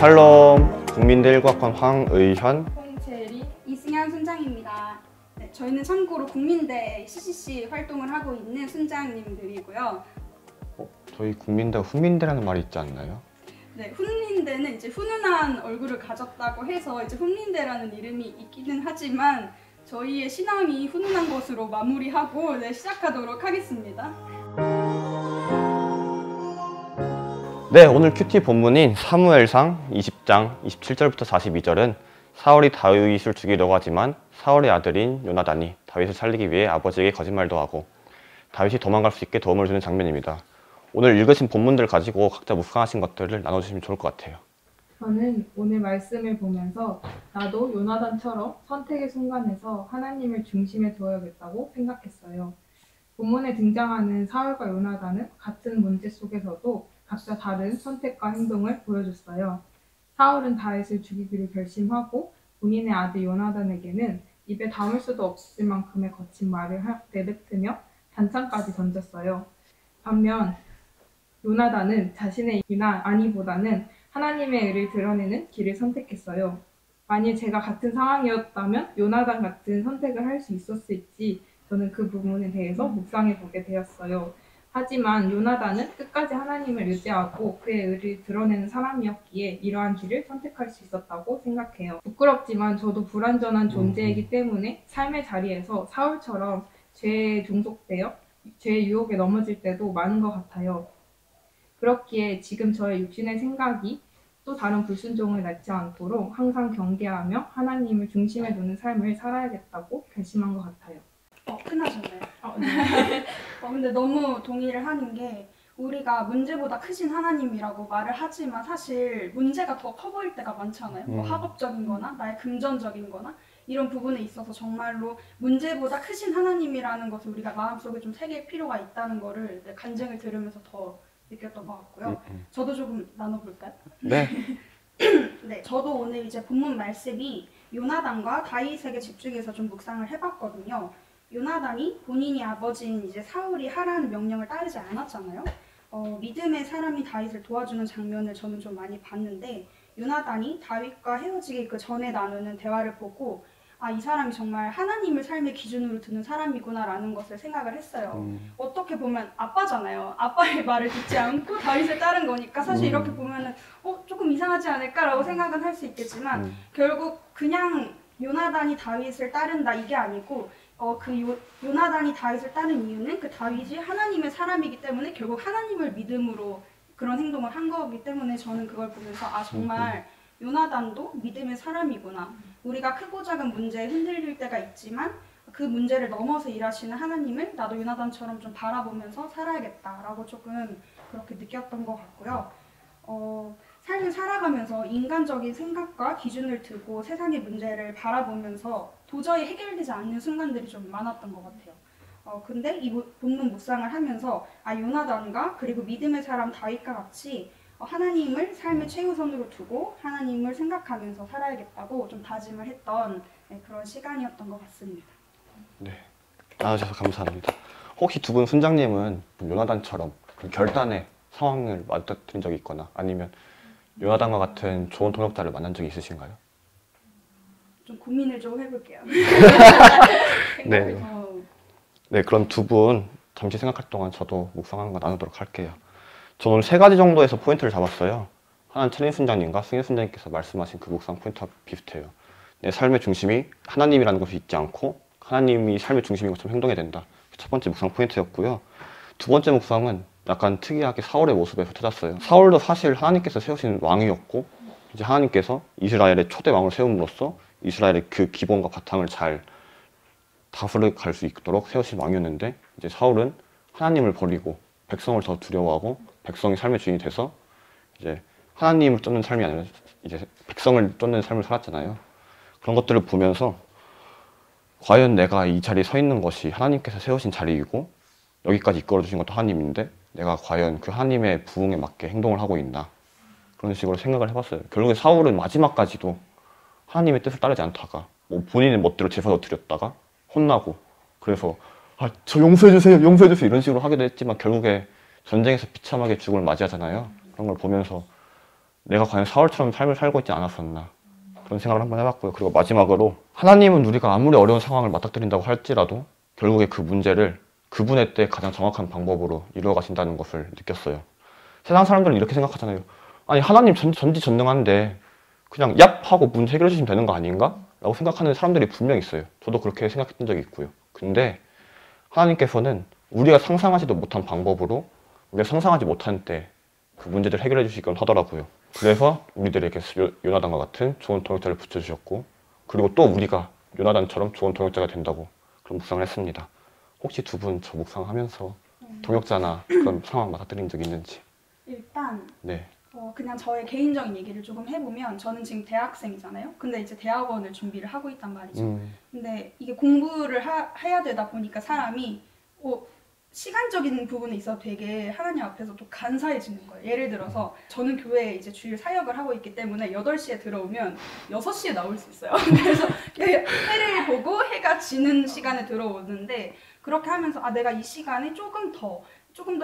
샬롬, 국민대일과학관 황의현, 홍채리, 이승현 순장입니다. 네, 저희는 참고로 국민대 CCC 활동을 하고 있는 순장님들이고요. 저희 국민대 훈민대라는 말이 있지 않나요? 네, 훈민대는 이제 훈훈한 얼굴을 가졌다고 해서 이제 훈민대라는 이름이 있기는 하지만 저희의 신앙이 훈훈한 것으로 마무리하고 시작하도록 하겠습니다. 네, 오늘 큐티 본문인 사무엘상 20장 27절부터 42절은 사울이 다윗을 죽이려고 하지만 사울의 아들인 요나단이 다윗을 살리기 위해 아버지에게 거짓말도 하고 다윗이 도망갈 수 있게 도움을 주는 장면입니다. 오늘 읽으신 본문들 가지고 각자 묵상하신 것들을 나눠주시면 좋을 것 같아요. 저는 오늘 말씀을 보면서 나도 요나단처럼 선택의 순간에서 하나님을 중심에 두어야겠다고 생각했어요. 본문에 등장하는 사울과 요나단은 같은 문제 속에서도 각자 다른 선택과 행동을 보여줬어요. 사울은 다윗을 죽이기로 결심하고 본인의 아들 요나단에게는 입에 담을 수도 없을 만큼의 거친 말을 내뱉으며 단창까지 던졌어요. 반면 요나단은 자신의 이나 아니보다는 하나님의 의를 드러내는 길을 선택했어요. 만일 제가 같은 상황이었다면 요나단 같은 선택을 할 수 있었을지 저는 그 부분에 대해서 묵상해 보게 되었어요. 하지만 요나단은 끝까지 하나님을 의지하고 그의 의를 드러내는 사람이었기에 이러한 길을 선택할 수 있었다고 생각해요. 부끄럽지만 저도 불완전한 존재이기 때문에 삶의 자리에서 사울처럼 죄에 종속되어 죄의 유혹에 넘어질 때도 많은 것 같아요. 그렇기에 지금 저의 육신의 생각이 또 다른 불순종을 낳지 않도록 항상 경계하며 하나님을 중심에 두는 삶을 살아야겠다고 결심한 것 같아요. 끝나셨나요? 네. 근데 너무 동의를 하는 게 우리가 문제보다 크신 하나님이라고 말을 하지만 사실 문제가 더 커 보일 때가 많잖아요. 뭐 학업적인 거나 나의 금전적인 거나 이런 부분에 있어서 정말로 문제보다 크신 하나님이라는 것을 우리가 마음속에 좀 새길 필요가 있다는 거를 간증을 들으면서 더 느꼈던 것 같고요. 저도 조금 나눠볼까요? 네. 네, 저도 오늘 이제 본문 말씀이 요나단과 다윗에게 집중해서 좀 묵상을 해봤거든요. 요나단이 본인이 아버지인 이제 사울이 하라는 명령을 따르지 않았잖아요. 믿음의 사람이 다윗을 도와주는 장면을 저는 좀 많이 봤는데 요나단이 다윗과 헤어지기 그 전에 나누는 대화를 보고 이 사람이 정말 하나님을 삶의 기준으로 두는 사람이구나라는 것을 생각을 했어요. 어떻게 보면 아빠잖아요. 아빠의 말을 듣지 않고 다윗을 따른 거니까 사실 이렇게 보면은 조금 이상하지 않을까라고 생각은 할 수 있겠지만 결국 그냥 요나단이 다윗을 따른다 이게 아니고 요나단이 다윗을 따른 이유는 그 다윗이 하나님의 사람이기 때문에 결국 하나님을 믿음으로 그런 행동을 한 거기 때문에 저는 그걸 보면서 정말 요나단도 믿음의 사람이구나. 우리가 크고 작은 문제에 흔들릴 때가 있지만 그 문제를 넘어서 일하시는 하나님을 나도 요나단처럼 좀 바라보면서 살아야겠다라고 조금 그렇게 느꼈던 것 같고요. 삶을 살아가면서 인간적인 생각과 기준을 두고 세상의 문제를 바라보면서 도저히 해결되지 않는 순간들이 좀 많았던 것 같아요. 근데 이 본문 묵상을 하면서 요나단과 그리고 믿음의 사람 다윗과 같이 하나님을 삶의 최우선으로 두고 하나님을 생각하면서 살아야겠다고 좀 다짐을 했던 그런 시간이었던 것 같습니다. 네, 나와주셔서 감사합니다. 혹시 두 분 순장님은 요나단처럼 결단의 상황을 맞닥뜨린 적이 있거나 아니면 요나단과 같은 좋은 동역자를 만난 적이 있으신가요? 좀 고민을 좀 해볼게요. 네, 그럼 두 분 잠시 생각할 동안 저도 묵상하는 거 나누도록 할게요. 저는 오늘 세 가지 정도에서 포인트를 잡았어요. 하나는 채린 순장님과 승현 순장님께서 말씀하신 그 묵상 포인트와 비슷해요. 내 삶의 중심이 하나님이라는 것이 있지 않고 하나님이 삶의 중심인 것처럼 행동해야 된다. 첫 번째 묵상 포인트였고요. 두 번째 묵상은 약간 특이하게 사울의 모습에서 찾았어요. 사울도 사실 하나님께서 세우신 왕이었고 이제 하나님께서 이스라엘의 초대 왕을 세움으로써 이스라엘의 그 기본과 바탕을 잘 다스려갈 수 있도록 세우신 왕이었는데 이제 사울은 하나님을 버리고 백성을 더 두려워하고 백성이 삶의 주인이 돼서 이제 하나님을 쫓는 삶이 아니라 이제 백성을 쫓는 삶을 살았잖아요. 그런 것들을 보면서 과연 내가 이 자리에 서 있는 것이 하나님께서 세우신 자리이고 여기까지 이끌어 주신 것도 하나님인데 내가 과연 그 하나님의 부흥에 맞게 행동을 하고 있나 그런 식으로 생각을 해봤어요. 결국에 사울은 마지막까지도 하나님의 뜻을 따르지 않다가 본인의 멋대로 제사도 드렸다가 혼나고 그래서 저 용서해주세요 용서해주세요 이런 식으로 하기도 했지만 결국에 전쟁에서 비참하게 죽음을 맞이하잖아요. 그런 걸 보면서 내가 과연 사울처럼 삶을 살고 있지 않았었나 그런 생각을 한번 해봤고요. 그리고 마지막으로 하나님은 우리가 아무리 어려운 상황을 맞닥뜨린다고 할지라도 결국에 그 문제를 그분의 때 가장 정확한 방법으로 이루어 가신다는 것을 느꼈어요. 세상 사람들은 이렇게 생각하잖아요. 아니 하나님 전지전능한데 그냥 얍 하고 문제 해결해 주시면 되는 거 아닌가? 라고 생각하는 사람들이 분명히 있어요. 저도 그렇게 생각했던 적이 있고요. 근데 하나님께서는 우리가 상상하지도 못한 방법으로 우리가 상상하지 못한 때 그 문제들 해결해 주시곤 하더라고요. 그래서 우리들에게 요나단과 같은 좋은 동역자를 붙여주셨고 그리고 또 우리가 요나단처럼 좋은 동역자가 된다고 그런 묵상을 했습니다. 혹시 두 분 저 묵상하면서 동역자나 그런 상황 맞닥뜨린 적 있는지? 일단 네. 그냥 저의 개인적인 얘기를 조금 해보면 저는 지금 대학생이잖아요. 근데 이제 대학원을 준비를 하고 있단 말이죠. 근데 이게 공부를 해야 되다 보니까 사람이 시간적인 부분에 있어서 되게 하나님 앞에서 또 간사해지는 거예요. 예를 들어서 저는 교회에 이제 주일 사역을 하고 있기 때문에 8시에 들어오면 6시에 나올 수 있어요. 그래서 해를 보고 해가 지는 시간에 들어오는데 그렇게 하면서 내가 이 시간에 조금 더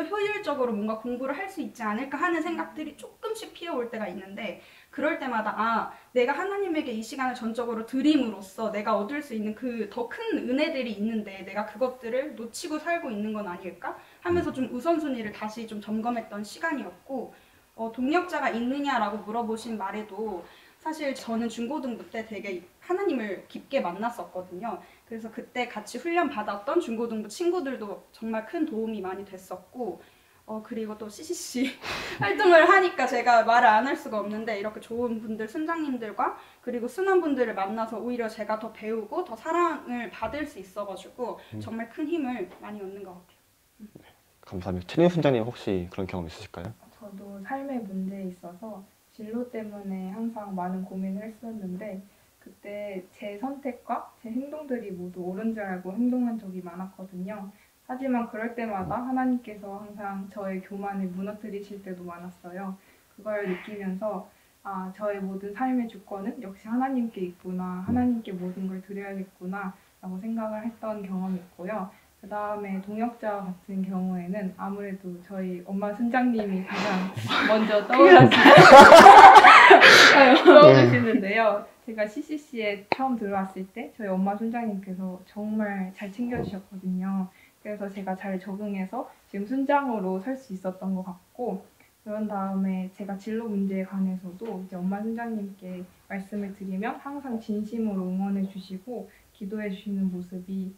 효율적으로 뭔가 공부를 할 수 있지 않을까 하는 생각들이 조금씩 피어올 때가 있는데 그럴 때마다 내가 하나님에게 이 시간을 전적으로 드림으로써 내가 얻을 수 있는 그 더 큰 은혜들이 있는데 내가 그것들을 놓치고 살고 있는 건 아닐까 하면서 좀 우선순위를 다시 좀 점검했던 시간이었고 동력자가 있느냐라고 물어보신 말에도 사실 저는 중고등부 때 되게 하나님을 깊게 만났었거든요. 그래서 그때 같이 훈련 받았던 중고등부 친구들도 정말 큰 도움이 많이 됐었고 그리고 또 CCC 활동을 하니까 제가 말을 안 할 수가 없는데 이렇게 좋은 분들, 순장님들과 그리고 순원분들을 만나서 오히려 제가 더 배우고 더 사랑을 받을 수 있어가지고 정말 큰 힘을 많이 얻는 것 같아요. 네, 감사합니다. 최린 순장님 혹시 그런 경험 있으실까요? 저도 삶의 문제에 있어서 진로 때문에 항상 많은 고민을 했었는데 그때 제 선택과 제 행동들이 모두 옳은 줄 알고 행동한 적이 많았거든요. 하지만 그럴 때마다 하나님께서 항상 저의 교만을 무너뜨리실 때도 많았어요. 그걸 느끼면서 저의 모든 삶의 주권은 역시 하나님께 있구나, 하나님께 모든 걸 드려야겠구나 라고 생각을 했던 경험이 있고요. 그 다음에 동역자 같은 경우에는 아무래도 저희 엄마 순장님이 가장 먼저 떠오르시는데요. 제가 CCC에 처음 들어왔을 때 저희 엄마 순장님께서 정말 잘 챙겨주셨거든요. 그래서 제가 잘 적응해서 지금 순장으로 설 수 있었던 것 같고 그런 다음에 제가 진로 문제에 관해서도 이제 엄마 순장님께 말씀을 드리면 항상 진심으로 응원해 주시고 기도해 주시는 모습이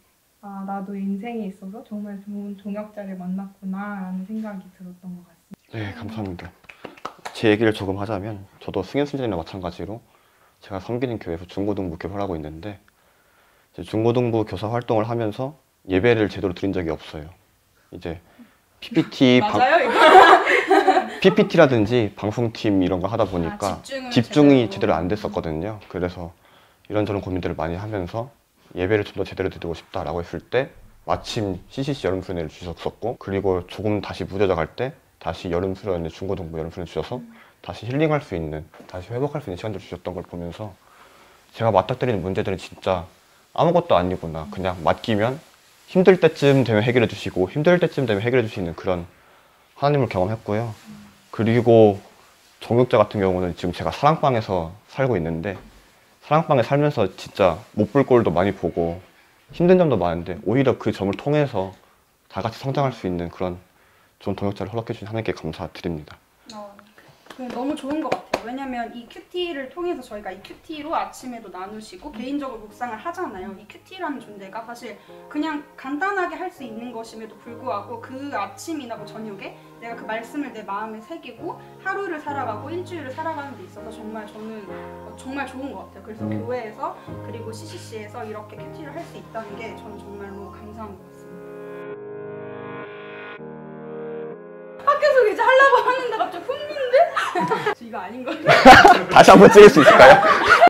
나도 인생에 있어서 정말 좋은 동역자를 만났구나 라는 생각이 들었던 것 같습니다. 네, 감사합니다. 제 얘기를 조금 하자면 저도 승현 순장님과 마찬가지로 제가 섬기는 교회에서 중고등부 교사를 하고 있는데 이제 중고등부 교사 활동을 하면서 예배를 제대로 드린 적이 없어요. 이제 PPT 맞아요, 이거? PPT라든지 방송팀 이런 거 하다 보니까 집중이 제대로 안 됐었거든요. 그래서 이런저런 고민들을 많이 하면서 예배를 좀 더 제대로 드리고 싶다라고 했을 때 마침 CCC 여름수련회를 주셨었고 그리고 조금 다시 무뎌져 갈 때 다시 여름수련회 중고등부 여름수련회 주셔서 다시 힐링할 수 있는 다시 회복할 수 있는 시간들을 주셨던 걸 보면서 제가 맞닥뜨리는 문제들은 진짜 아무것도 아니구나 그냥 맡기면 힘들 때쯤 되면 해결해 주시고 힘들 때쯤 되면 해결해 주시는 그런 하나님을 경험했고요. 그리고 정육자 같은 경우는 지금 제가 사랑방에서 살고 있는데 사랑방에 살면서 진짜 못 볼 꼴도 많이 보고 힘든 점도 많은데 오히려 그 점을 통해서 다 같이 성장할 수 있는 그런 좋은 동역자를 허락해 주신 하나님께 감사드립니다. 너무 좋은 것 같아요. 왜냐면 이 큐티를 통해서 저희가 이 큐티로 아침에도 나누시고 개인적으로 묵상을 하잖아요. 이 큐티라는 존재가 사실 그냥 간단하게 할 수 있는 것임에도 불구하고 그 아침이나 뭐 저녁에 내가 그 말씀을 내 마음에 새기고 하루를 살아가고 일주일을 살아가는 데 있어서 정말 저는 정말 좋은 것 같아요. 그래서 교회에서 그리고 CCC에서 이렇게 큐티를 할 수 있다는 게 저는 정말로 감사한 것 같습니다. 밖에서 이제 하려고 하는데 갑자기 훅는데? 이거 아닌 거 같아요. 다시 한번 찍을 수 있을까요?